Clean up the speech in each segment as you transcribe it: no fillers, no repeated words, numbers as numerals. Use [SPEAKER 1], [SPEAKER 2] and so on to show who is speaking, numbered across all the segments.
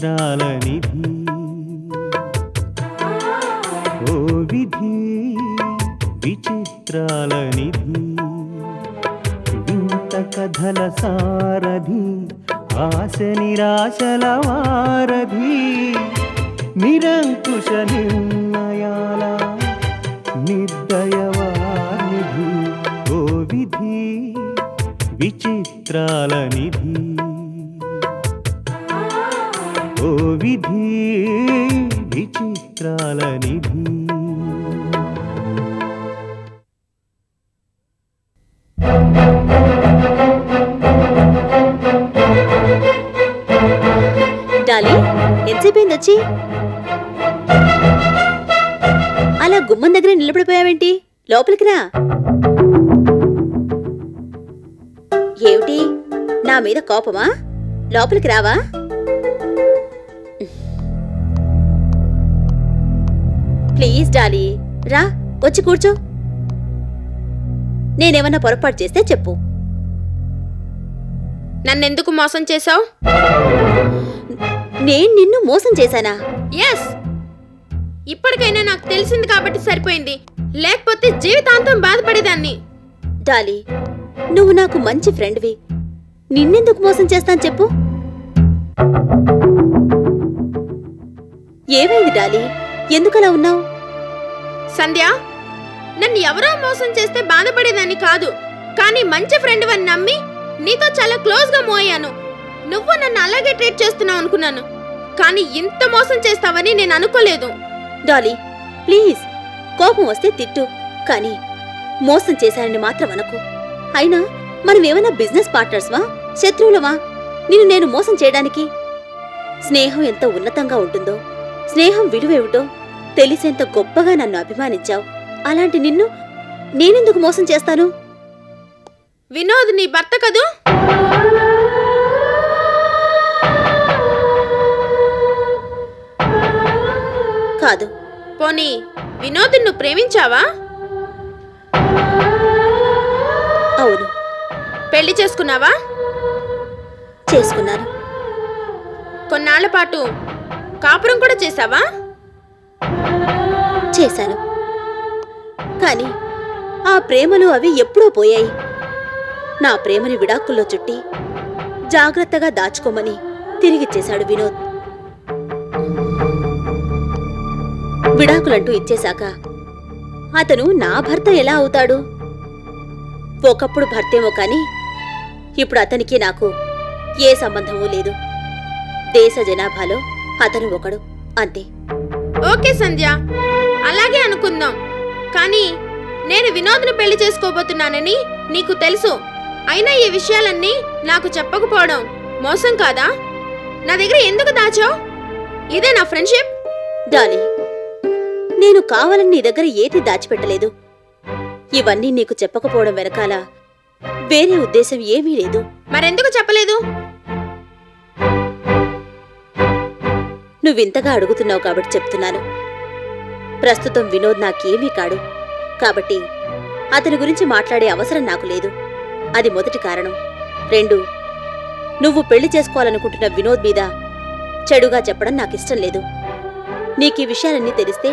[SPEAKER 1] విచిత్రాల నిధి ఓ విధి విచిత్రాల నిధి వింత కథల సారథి ఆశ నిరాశల వారధి నిరంకుశ నిర్ణయాల నిర్దయవానిధి ఓ విధి విచిత్రాల నిధి ఓ విధి విచిత్రాల నిధి
[SPEAKER 2] డాలీ ఎంతసేపోయింది వచ్చి? అలా గుమ్మం దగ్గర నిలబడిపోయావేంటి? లోపలికి రా. ఏమిటి, నా మీద కోపమా? లోపలికి రావా? ప్లీజ్ డాలీ, రా, వచ్చి కూర్చో. నేనేమన్నా పొరపాటు చేస్తే చెప్పు.
[SPEAKER 3] నన్నెందుకు మోసం చేశావు?
[SPEAKER 2] నేను నిన్ను మోసం చేశానా?
[SPEAKER 3] ఎస్, ఇప్పటికైనా నాకు తెలిసింది కాబట్టి సరిపోయింది, లేకపోతే జీవితాంతం బాధపడేదాన్ని.
[SPEAKER 2] డాలీ, నువ్వు నాకు మంచి ఫ్రెండ్వి, నిన్నెందుకు మోసం చేస్తాను చెప్పు. ఏమైంది డాలీ, ఎందుకలా ఉన్నావు?
[SPEAKER 3] సంధ్య, నన్ను ఎవరో మోసం చేస్తే బాధపడేదాన్ని కాదు, కానీ మంచి ఫ్రెండ్ అని నమ్మి నీతో చాలా క్లోజ్ గా మూవ్ అయ్యాను. నువ్వు నన్ను అలాగే ట్రీట్ చేస్తున్నావు అనుకున్నాను, కానీ ఇంత మోసం చేస్తావని నేను అనుకోలేదు.
[SPEAKER 2] డాలీ ప్లీజ్, కోపం వస్తే తిట్టు, కానీ మోసం చేశానని మాత్రం అనకు. అయినా మనం ఏమైనా బిజినెస్ పార్ట్నర్స్వా, శత్రువులమా నిన్ను నేను మోసం చేయడానికి? స్నేహం ఎంత ఉన్నతంగా ఉంటుందో, స్నేహం విలువేమిటో తెలిసేంత గొప్పగా నన్ను అభిమానించావు. అలాంటి నిన్ను నేనెందుకు మోసం చేస్తాను?
[SPEAKER 3] వినోద్ నీ భర్త కదూ?
[SPEAKER 2] కాదు.
[SPEAKER 3] పోనీ వినోద్ నువ్వు ప్రేమించావా?
[SPEAKER 2] అవును.
[SPEAKER 3] పెళ్లి చేసుకున్నావా?
[SPEAKER 2] చేసుకున్నాను.
[SPEAKER 3] కొన్నాళ్ల పాటు కాపురం కూడా చేశావా?
[SPEAKER 2] చేశాను. కానీ ఆ ప్రేమలు అవి ఎప్పుడో పోయాయి. నా ప్రేమని విడాకుల్లో చుట్టి జాగ్రత్తగా దాచుకోమని తిరిగిచ్చేశాడు వినోద్. విడాకులంటూ ఇచ్చేశాక అతను నా భర్త ఎలా అవుతాడు? ఒకప్పుడు భర్తేమో కాని ఇప్పుడు అతనికి నాకు ఏ సంబంధమూ లేదు. దేశ జనాభాలో అతను ఒకడు, అంతే.
[SPEAKER 3] ఓకే సంధ్య, అలాగే అనుకుందాం. కానీ నేను వినోద్ను పెళ్లి చేసుకోబోతున్నానని నీకు తెలుసు. అయినా ఈ విషయాలన్నీ నాకు చెప్పకపోవడం మోసం కాదా? నా దగ్గర ఎందుకు దాచావు? ఇదే నా ఫ్రెండ్షిప్.
[SPEAKER 2] డాలీ, నేను కావాలని నీ దగ్గర ఏది దాచిపెట్టలేదు. ఇవన్నీ నీకు చెప్పకపోవడం వెనకాల వేరే ఉద్దేశం ఏమీ లేదు.
[SPEAKER 3] మరెందుకు చెప్పలేదు?
[SPEAKER 2] నువ్వింతగా అడుగుతున్నావు కాబట్టి చెప్తున్నాను. ప్రస్తుతం వినోద్ నాకేమీ కాడు, కాబట్టి అతని గురించి మాట్లాడే అవసరం నాకు లేదు. అది మొదటి కారణం. 2, నువ్వు పెళ్లి చేసుకోవాలనుకుంటున్న వినోద్ మీద చెడుగా చెప్పడం నాకిష్టం లేదు. నీకీ విషయాలన్నీ తెలిస్తే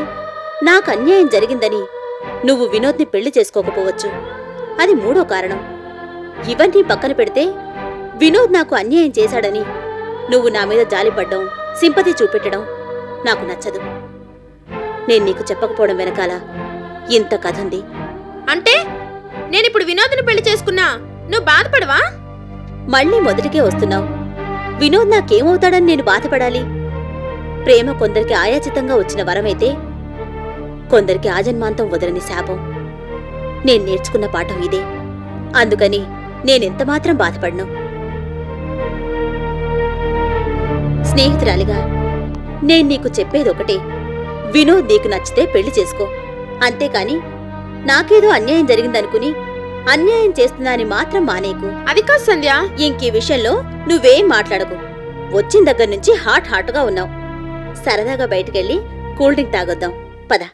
[SPEAKER 2] నాకు అన్యాయం జరిగిందని నువ్వు వినోద్ని పెళ్లి చేసుకోకపోవచ్చు. అది 3వ కారణం. ఇవన్నీ పక్కన పెడితే వినోద్ నాకు అన్యాయం చేశాడని నువ్వు నా మీద జాలిపడ్డం, సింపతి చూపెట్టడం నాకు నచ్చదు. నేను నీకు చెప్పకపోవడం వెనకాల ఇంత కథుంది.
[SPEAKER 3] అంటే నేనిప్పుడు వినోద్ని పెళ్లి చేసుకున్నా నువ్వు బాధపడవా?
[SPEAKER 2] మళ్ళీ మొదటికే వస్తున్నావు. వినోద్ నాకేమవుతాడని నేను బాధపడాలి? ప్రేమ కొందరికి ఆయాచితంగా వచ్చిన వరమైతే కొందరికి ఆజన్మాంతం వదలని శాపం. నేను నేర్చుకున్న పాఠం ఇదే. అందుకని నేనెంతమాత్రం బాధపడను. స్నేహితురాలిగా నేను నీకు చెప్పేదొకటే, వినోద్ నీకు నచ్చితే పెళ్లి చేసుకో. అంతేకాని నాకేదో అన్యాయం జరిగిందనుకుని అన్యాయం చేస్తున్నా అని మాత్రం మానేకు.
[SPEAKER 3] అది కాదు సంధ్య.
[SPEAKER 2] ఇంకీ విషయంలో నువ్వేం మాట్లాడకు. వచ్చిన దగ్గర నుంచి హాట్గా ఉన్నావు. సరదాగా బయటకెళ్ళి కూల్ డ్రింక్ తాగొద్దాం, పద.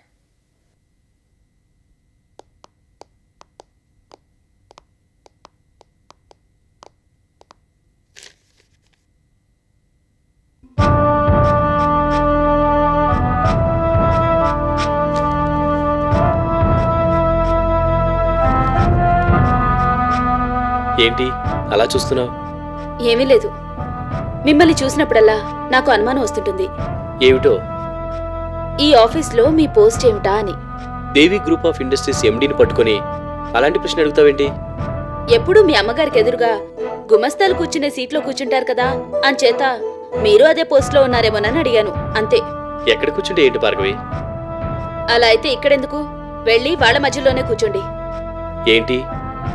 [SPEAKER 4] ఏంటి అలా చూస్తున్నావు?
[SPEAKER 2] ఏమీ లేదు. మిమ్మల్ని చూసినప్పుడల్లా నాకు అనుమానం వస్తుంటుంది.
[SPEAKER 4] ఏమిటో?
[SPEAKER 2] ఈ ఆఫీస్లో మీ పోస్ట్ ఏమిటా అని.
[SPEAKER 4] దేవి గ్రూప్ ఆఫ్ ఇండస్ట్రీస్ ఎండీని పట్టుకొని అలాంటి ప్రశ్న అడుగుతావేంటి?
[SPEAKER 2] ఎప్పుడూ మీ అమ్మగారికి ఎదురుగా గుమస్తాలు కూర్చునే సీట్లో కూర్చుంటారు కదా, అంచేత మీరు అదే పోస్ట్లో ఉన్నారేమోనని అడిగాను, అంతే.
[SPEAKER 4] ఎక్కడ కూర్చుంటే ఏంటి భార్గవి?
[SPEAKER 2] అలా అయితే ఇక్కడెందుకు? వెళ్ళి వాళ్ళ మధ్యలోనే కూర్చోండి.
[SPEAKER 4] ఏంటి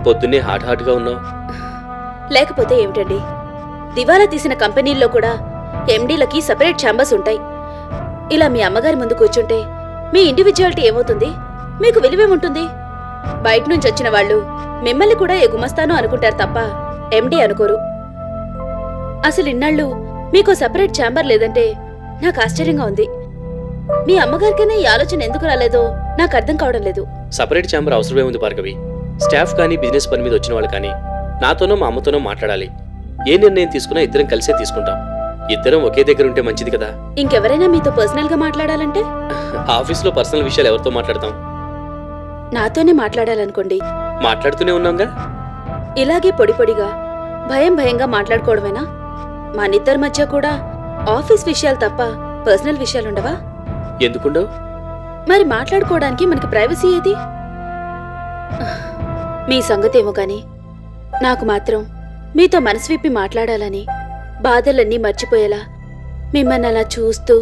[SPEAKER 4] పొద్దున్నే హాట్గా ఉన్నావు?
[SPEAKER 2] లేకపోతే ఏమిటండి, దివాలా తీసిన కంపెనీల్లో కూడా ఎండీలకి సపరేట్ ఛాంబర్స్ ఉంటాయి. ఇలా మీ అమ్మగారి ముందు కూర్చుంటే మీ ఇండివిజువాలిటీ ఏమవుతుంది? మీకు విలువేముంటుంది? బయట నుంచి వచ్చిన వాళ్ళు మిమ్మల్ని కూడా ఏ గుమస్తాను అనుకుంటారు తప్ప ఎండీ అనుకోరు. అసలు ఇన్నాళ్ళు మీకు సపరేట్ ఛాంబర్ లేదంటే నాకు ఆశ్చర్యంగా ఉంది. మీ అమ్మగారికైనా ఈ ఆలోచన ఎందుకు రాలేదో నాకు అర్థం కావడం లేదు.
[SPEAKER 4] సపరేట్ ఛాంబర్ అవసరమే ఉంది భార్గవి. స్టాఫ్ కానీ బిజినెస్ పని మీద వచ్చిన వాళ్ళు కానీ నాతోనో మా అమ్మతోనో మాట్లాడాలి. ఏ నిర్ణయం తీసుకున్నా ఇద్దరం కలిసే తీసుకుంటాం. ఇద్దరం ఒకే దగ్గర ఉంటే మంచిది కదా.
[SPEAKER 2] ఇంకెవరైనా మీతో పర్సనల్ గా మాట్లాడాలంటే?
[SPEAKER 4] ఆఫీస్లో పర్సనల్ విషయాలు ఎవరితో మాట్లాడతాం?
[SPEAKER 2] నాతోనే మాట్లాడాలనుకోండి.
[SPEAKER 4] మాట్లాడుతూనే ఉన్నాంగా.
[SPEAKER 2] ఇలాగే పొడి పొడిగా భయంగా మాట్లాడుకోవడమేనా? మనిద్దరి మధ్య కూడా ఆఫీస్ విషయాలు తప్ప పర్సనల్ విషయాలుండవా?
[SPEAKER 4] ఎందుకుండవు?
[SPEAKER 2] మరి మాట్లాడుకోవడానికి మనకి ప్రైవసీ ఏది? మీ సంగతేమో కాని నాకు మాత్రం మీతో మనసు విప్పి మాట్లాడాలని, బాధలన్నీ మర్చిపోయేలా మిమ్మల్ని అలా చూస్తూ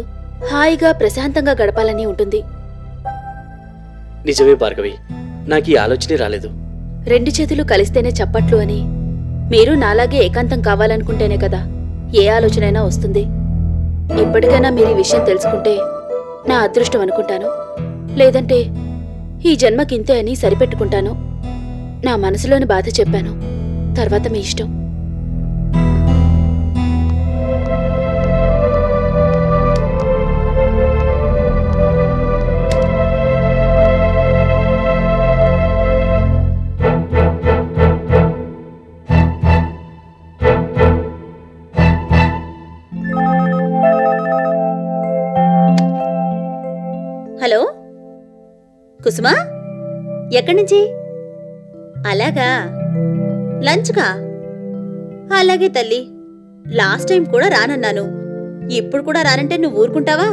[SPEAKER 2] హాయిగా ప్రశాంతంగా గడపాలని ఉంటుంది.
[SPEAKER 4] నిజమే భార్గవి, నాకు ఈ ఆలోచనే రాలేదు.
[SPEAKER 2] రెండు చేతులు కలిస్తేనే చప్పట్లు అని మీరు నాలాగే ఏకాంతం కావాలనుకుంటేనే కదా ఏ ఆలోచనైనా వస్తుంది. ఇప్పటికైనా మీరు ఈ విషయం తెలుసుకుంటే నా అదృష్టం అనుకుంటాను. లేదంటే ఈ జన్మకింతే అని సరిపెట్టుకుంటాను. నా మనసులోని బాధ చెప్పాను, తర్వాత మీ ఇష్టం. హలో కుసుమా, ఎక్కడి నుంచి? అలాగా, లంచ్కా? అలాగే తల్లి. లాస్ట్ టైం కూడా రానన్నాను, ఇప్పుడు కూడా రానంటే నువ్వు ఊరుకుంటావా?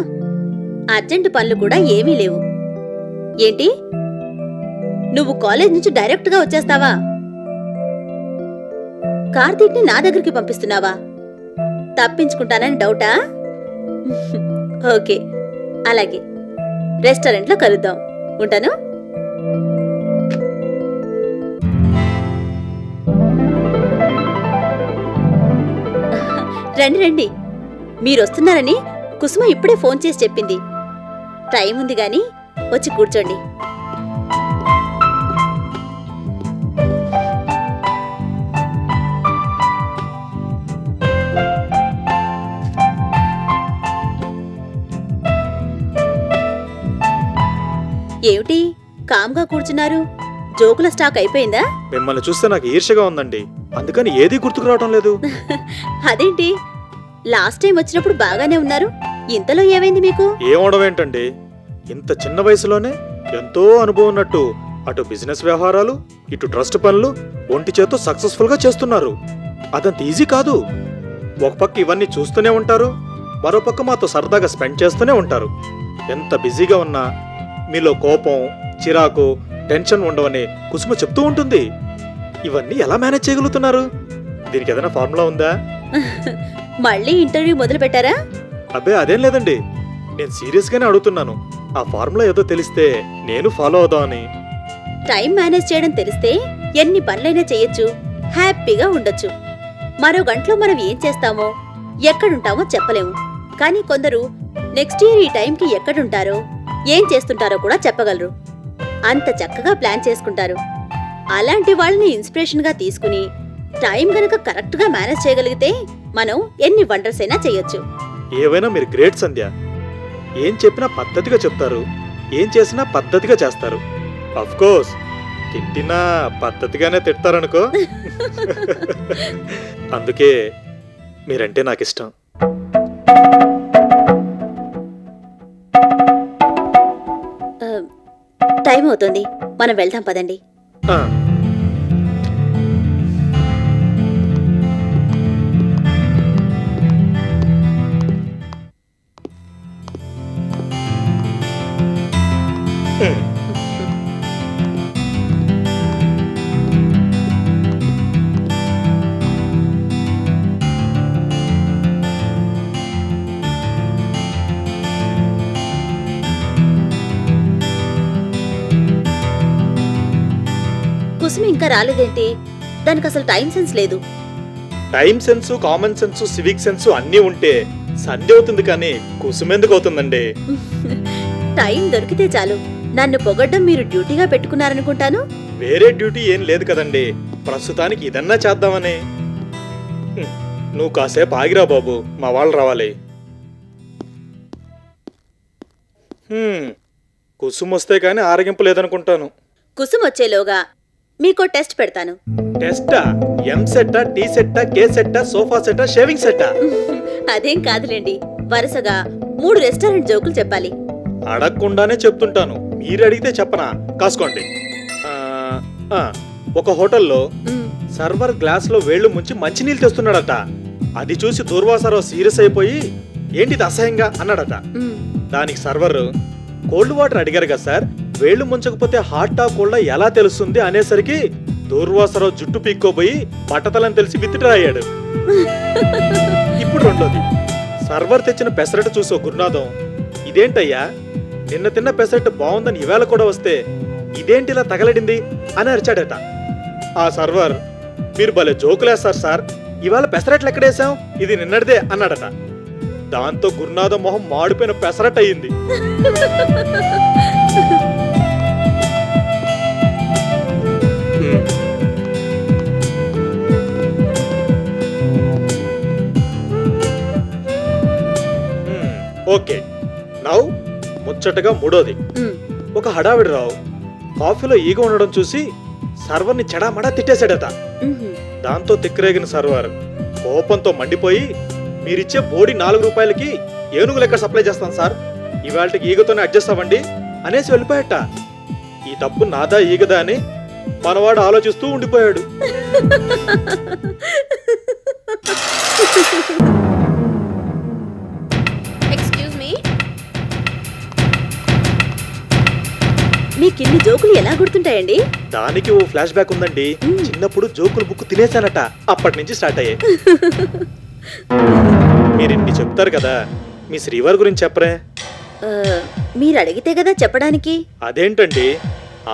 [SPEAKER 2] అర్జెంటు పనులు కూడా ఏమీ లేవు. ఏంటి, నువ్వు కాలేజ్ నుంచి డైరెక్ట్గా వచ్చేస్తావా? కార్తీక్ని నా దగ్గరికి పంపిస్తున్నావా? తప్పించుకుంటానని డౌటా? ఓకే, అలాగే. రెస్టారెంట్లో కలుద్దాం. ఉంటాను. రండి రండి, మీరొస్తున్నారని కుసుమ ఇప్పుడే ఫోన్ చేసి చెప్పింది. టైం ఉంది గాని వచ్చి కూర్చోండి. ఏమిటి కామ్గా కూర్చున్నారు? జోకుల స్టాక్ అయిపోయిందా?
[SPEAKER 5] మిమ్మల్ని చూస్తే నాకు ఈర్ష్యగా ఉందండి, అందుకని ఏదీ గుర్తుకు రావటం లేదు.
[SPEAKER 2] అదేంటి, లాస్ట్ టైం వచ్చినప్పుడు బాగానే ఉన్నారు, ఇంతలో ఏమైంది మీకు?
[SPEAKER 5] ఏమవడమేంటండి, ఇంత చిన్న వయసులోనే ఎంతో అనుభవం ఉన్నట్టు అటు బిజినెస్ వ్యవహారాలు ఇటు ట్రస్ట్ పనులు ఒంటి చేతో సక్సెస్ఫుల్ గా చేస్తున్నారు. అదంత ఈజీ కాదు. ఒక పక్క ఇవన్నీ చూస్తూనే ఉంటారు, మరో పక్క మాతో సరదాగా స్పెండ్ చేస్తూనే ఉంటారు. ఎంత బిజీగా ఉన్నా మీలో కోపం, చిరాకు, టెన్షన్ ఉండవని కుసుమ చెప్తూ ఉంటుంది. ఇవన్నీ ఎలా మేనేజ్ చేయగలుగుతున్నారు? దీనికి ఏదైనా ఫార్ములా ఉందా?
[SPEAKER 2] మళ్ళీ ఇంటర్వ్యూ మొదలు పెట్టారా?
[SPEAKER 5] అబ్బే అదేం లేదండి, నేను సీరియస్ గానే అడుగుతున్నాను. ఆ ఫార్ములా ఏదో తెలిస్తే నేను ఫాలో అవుదామని.
[SPEAKER 2] టైం మేనేజ్ చేయడం తెలిస్తే ఎన్ని పనులైనా చేయొచ్చు, హ్యాపీగా ఉండొచ్చు. మరో గంటలో మనం ఏం చేస్తామో ఎక్కడుంటామో చెప్పలేము. కానీ కొందరు నెక్స్ట్ ఇయర్ ఈ టైంకి ఎక్కడుంటారో ఏం చేస్తుంటారో కూడా చెప్పగలరు. అంత చక్కగా ప్లాన్ చేసుకుంటారు. అలాంటి వాళ్ళని ఇన్స్పిరేషన్గా తీసుకుని టైం గనక కరెక్ట్గా మేనేజ్ చేయగలిగితే మనం ఎన్ని వండర్స్ అయినా చేయొచ్చు.
[SPEAKER 5] ఏవైనా మీరు గ్రేట్ సంధ్య. ఏం చెప్పినా పద్ధతిగా చెప్తారు, ఏం చేసినా పద్ధతిగా చేస్తారు. అఫ్ కోర్స్ తిట్టినా పద్ధతిగానే తిడతారనుకో. అందుకే మీరంటే నాకు ఇష్టం.
[SPEAKER 2] టైం అవుతుంది, మనం వెళ్దాం పదండి. ఇంకా రాలేదేంటి? దానికి అసలు టైం సెన్స్ లేదు.
[SPEAKER 5] Time sense, common sense, civic sense అన్నీ ఉంటే సంధ్య అవుతుంది కానీ కుసుమెందుకు అవుతుందండి?
[SPEAKER 2] టైం దొరికితే చాలు. నన్ను పొగడ్డం మీరు డ్యూటీగా పెట్టుకున్నారనుకుంటాను.
[SPEAKER 5] వేరే డ్యూటీ ఏం లేదు కదండి, ప్రస్తుతానికి ఇదన్నా చేద్దామని. నువ్వు కాసేపు ఆగిరా బాబు, మా వాళ్ళు రావాలి. కుసుమ్ వస్తే కానీ ఆరగింపు లేదనుకుంటాను.
[SPEAKER 2] కుసుమ్ వచ్చేలోగా మీకో టెస్ట్ పెడతాను.
[SPEAKER 5] టెస్టా? ఎం సెట్టా, టీ సెట్టా, కే సెట్టా, సోఫా సెట్టా, షేవింగ్ సెట్టా?
[SPEAKER 2] అదేం కాదులేండి, వరుసగా 3 రెస్టారెంట్ జోకులు చెప్పాలి.
[SPEAKER 5] అడగకుండానే చెప్తుంటాను, మీరు అడిగితే చెప్పనా? కాసుకోండి. ఒక హోటల్లో సర్వర్ గ్లాస్ లో వేళ్లు ముంచి మంచినీళ్ళు తెస్తున్నాడట. అది చూసి దూర్వాసారావు సీరియస్ అయిపోయి ఏంటిది అసహ్యంగా అన్నాడట. దానికి సర్వర్, కోల్డ్ వాటర్ అడిగారు కదా సార్, వేళ్లు ముంచకపోతే హాటా కోల్డా ఎలా తెలుస్తుంది అనేసరికి దూర్వాసరావు జుట్టు పీక్కోబోయి బట్టతలని తెలిసి విత్డ్రా అయ్యాడు. ఇప్పుడు రెండోది, సర్వర్ తెచ్చిన పెసరట్టు చూసో గురునాథం, ఇదేంటయ్యా నిన్న తిన్న పెసరట్టు బాగుందని ఈవేళ కూడా వస్తే ఇదేంటిలా తగలడింది అని అరిచాడట. ఆ సర్వర్, మీరు భలే జోకులేస్తారు సార్, ఇవాళ పెసరట్లు ఎక్కడేసాం, ఇది నిన్నటిదే అన్నాడట. దాంతో గురునాథం మొహం మాడిపోయిన పెసరట్ అయ్యింది. ఓకే, నౌ ముచ్చటగా మూడోది. ఒక హడావిడి రావు కాఫీలో ఈగ ఉండడం చూసి సర్వర్ని చెడామడా తిట్టేశాడట. దాంతో తిక్కరేగిన సర్వర్ కోపంతో మండిపోయి, మీరిచ్చే బోడి 4 రూపాయలకి ఏనుగు లెక్క సప్లై చేస్తాను సార్, ఇవాళకి ఈగతోనే అడ్జస్ట్ అవ్వండి అనేసి వెళ్ళిపోయాట. ఈ తప్పు నాదా ఈగదా అని మనవాడు ఆలోచిస్తూ ఉండిపోయాడు.
[SPEAKER 2] మీకిన్ని జోకులు ఎలా గుర్తుంటాయండి?
[SPEAKER 5] దానికి ఓ ఫ్లాష్ బ్యాక్ ఉందండి. చిన్నప్పుడు జోకులు బుక్ తినేశానట, అప్పటి నుంచి స్టార్ట్ అయ్యాయి. మీరిన్ని చెప్తారు కదా, మీ శ్రీవారి గురించి చెప్పరే?
[SPEAKER 2] మీరు అడిగితే కదా చెప్పడానికి.
[SPEAKER 5] అదేంటండి,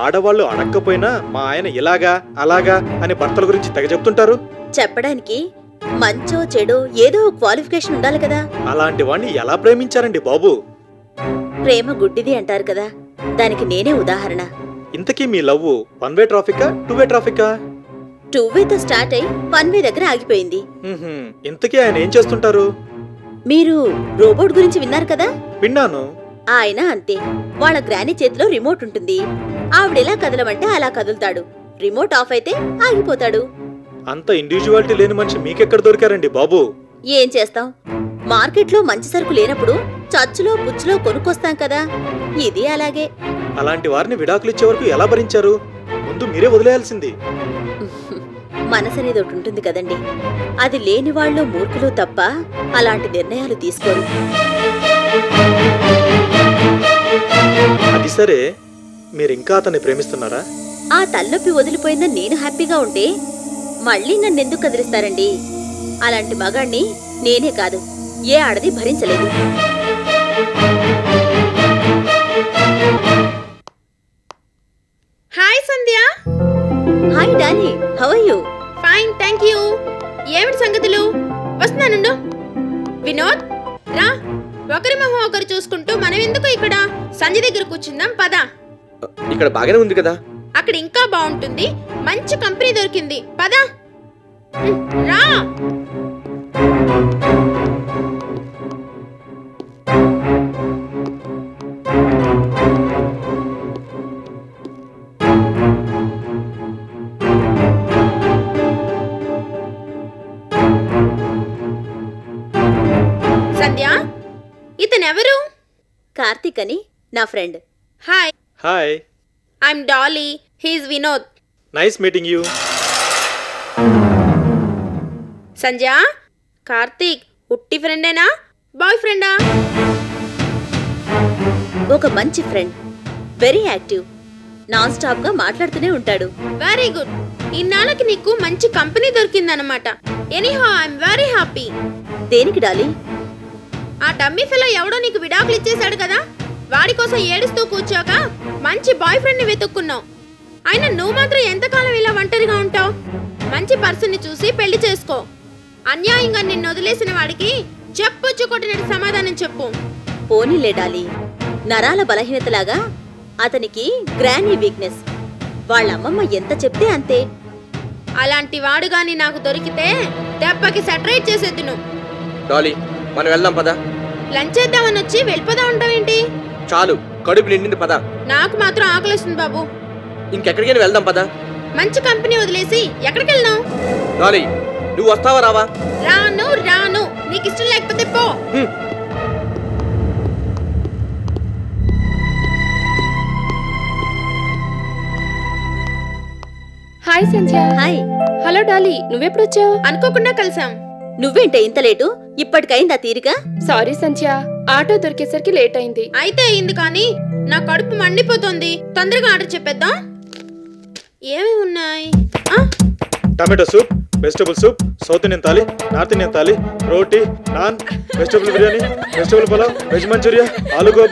[SPEAKER 5] ఆడవాళ్ళు అడక్కపోయినా మా ఆయన ఇలాగా అలాగా అని భర్తల గురించి తెగ చెప్తుంటారు.
[SPEAKER 2] చెప్పడానికి మంచో చెడో ఏదో క్వాలిఫికేషన్ ఉండాలి కదా.
[SPEAKER 5] అలాంటి వాణ్ణి ఎలా ప్రేమించారండి బాబు?
[SPEAKER 2] ప్రేమ గుడ్డిది అంటారు కదా, దానికి నేనే ఉదాహరణ.
[SPEAKER 5] ఇంతకీ మీ లవ్ 1 వే ట్రాఫికా 2 వే ట్రాఫికా?
[SPEAKER 2] 2 వేతో స్టార్ట్ అయి 1 వే దగ్గర ఆగిపోయింది.
[SPEAKER 5] ఇంతకీ ఆయన ఏం చేస్తుంటారు?
[SPEAKER 2] మీరు రోబోట్ గురించి విన్నారు కదా?
[SPEAKER 5] విన్నాను.
[SPEAKER 2] ఆయన అంతే, వాళ్ళ గ్రాని చేతిలో రిమోట్ ఉంటుంది. ఆవిడెలా కదలమంటే అలా కదులుతాడు, రిమోట్ ఆఫ్ అయితే ఆగిపోతాడు.
[SPEAKER 5] అంత ఇండివిజువాలిటీ లేని మనిషి మీకెక్కడ దొరికారండి బాబు?
[SPEAKER 2] ఏం చేస్తాం, మార్కెట్లో మంచి సరుకు లేనప్పుడు చచ్చులో పుచ్చులో కొనుక్కొస్తాం కదా, ఇది అలాగే.
[SPEAKER 5] అలాంటి వారిని విడాకులు ఇచ్చే వరకు ఎలా భరించారు? ముందు మీరే వదిలేయాల్సింది.
[SPEAKER 2] మనసనేది ఒకటి ఉంటుంది కదండి, అది లేని వాళ్ళు మూర్ఖులు తప్ప అలాంటి నిర్ణయాలు తీసుకోరు.
[SPEAKER 5] అది సరే, మీరింకా అతన్ని ప్రేమిస్తున్నారా?
[SPEAKER 2] ఆ తలనొప్పి వదిలిపోయిందని నేను హ్యాపీగా ఉంటే మళ్ళీ నన్నెందుకు కదిలిస్తారండి? అలాంటి మగాణ్ణి నేనే కాదు, ఏ ఆడది భరించలేదు.
[SPEAKER 3] Hi Sandhya.
[SPEAKER 2] Hi Danny, how are you?
[SPEAKER 3] Fine, thank you. ఏమిటి సంగతులు? వస్తున్నానుండు. వినోద్ రా, ఒకరి మొహం ఒకరు చూసుకుంటూ మనం ఎందుకు ఇక్కడ సంజయ్ దగ్గర కూర్చుందాం, పద.
[SPEAKER 4] ఇక్కడ బాగానే ఉంది కదా.
[SPEAKER 3] అక్కడ ఇంకా బాగుంటుంది, మంచి కంపెనీ దొరికింది, పద రా. సంధ్య, ఇతనెవరు?
[SPEAKER 2] కార్తిక్ అని నా friend.
[SPEAKER 3] Hi.
[SPEAKER 5] Hi.
[SPEAKER 3] I'm Dolly, he is Vinod.
[SPEAKER 5] Nice meeting you.
[SPEAKER 3] Sandhya, Karthik ఉట్టి ఫ్రెండేనా, బాయ్ ఫ్రెండా?
[SPEAKER 2] ఒక మంచి friend, very active, non stop గా మాట్లాడుతూనే ఉంటాడు.
[SPEAKER 3] వెరీ గుడ్, ఇన్నాళ్ళకి నీకు మంచి కంపెనీ దొరికిందన్నమాట. Anyhow I'm very happy.
[SPEAKER 2] దేనికి డాలీ?
[SPEAKER 3] ఆ డమ్మీ ఫెలో ఎవడో నీకు విడాకులు ఇచ్చేశాడు కదా, వాడి కోసం ఏడుస్తూ కూర్చోక మంచి బాయ్ ఫ్రెండ్ ని వెతుక్కున్నావు. అయినా నువ్వు మాత్రం ఎంతకాలం ఇలా ఒంటరిగా ఉంటావు? మంచి పర్సన్ని చూసి పెళ్లి చేసుకో. అన్యాయంగా నిన్ను వదిలేసిన వాడికి చెప్పుచ్చు కొట్టినట్టు సమాధానం చెప్పు.
[SPEAKER 2] పోనీలే డాలి, నరాల బలహీనతలాగా అతనికి గ్రానీ వీక్నెస్. వాళ్ళ అమ్మమ్మ ఎంత చెప్తే అంతే.
[SPEAKER 3] అలాంటి వాడు గాని నాకు దొరికితే దెబ్బకి సెటరేట్ చేసేద్దును.
[SPEAKER 6] డాలీ, మనం వెళ్దాం పదా.
[SPEAKER 3] లంచ్ చేద్దామని వచ్చి వెళ్ళిపోదా ఉంటావేంటి?
[SPEAKER 6] చాలు, కడుపు నిండింది పదా.
[SPEAKER 3] నాకు మాత్రం ఆకలిస్తుంది బాబు.
[SPEAKER 6] ఇంకెక్కడికైనా వెళ్దాం పదా.
[SPEAKER 3] మంచి కంపెనీ వదిలేసి ఎక్కడికి వెళ్ళినావు?
[SPEAKER 6] డాలీ, నువ్వు వస్తావా రావా?
[SPEAKER 3] రాను రాను, నీకు ఇష్టం లేకపోతే పో.
[SPEAKER 7] Hi Sandhya.
[SPEAKER 2] Hi.
[SPEAKER 7] Hello Dolly, నువ్వెప్పుడు వచ్చావు?
[SPEAKER 3] అనుకోకుండా కలిసాం.
[SPEAKER 2] నువ్వేంటే ఇంత లేటు? ఇప్పటికైందా తీరిక?
[SPEAKER 7] సారీ సంధ్య, ఆటో దొరికేసరికి లేట్ అయింది.
[SPEAKER 3] అయితే అయింది, కానీ నా కడుపు మండిపోతుంది. తొందరగా ఆర్డర్ చెప్పేద్దాం. ఏమి ఉన్నాయి?
[SPEAKER 5] Tomato soup, vegetable soup, south Indian thali, north Indian thali, roti, naan, vegetable biryani, vegetable pulao, veg Manchuria, aloo gobi.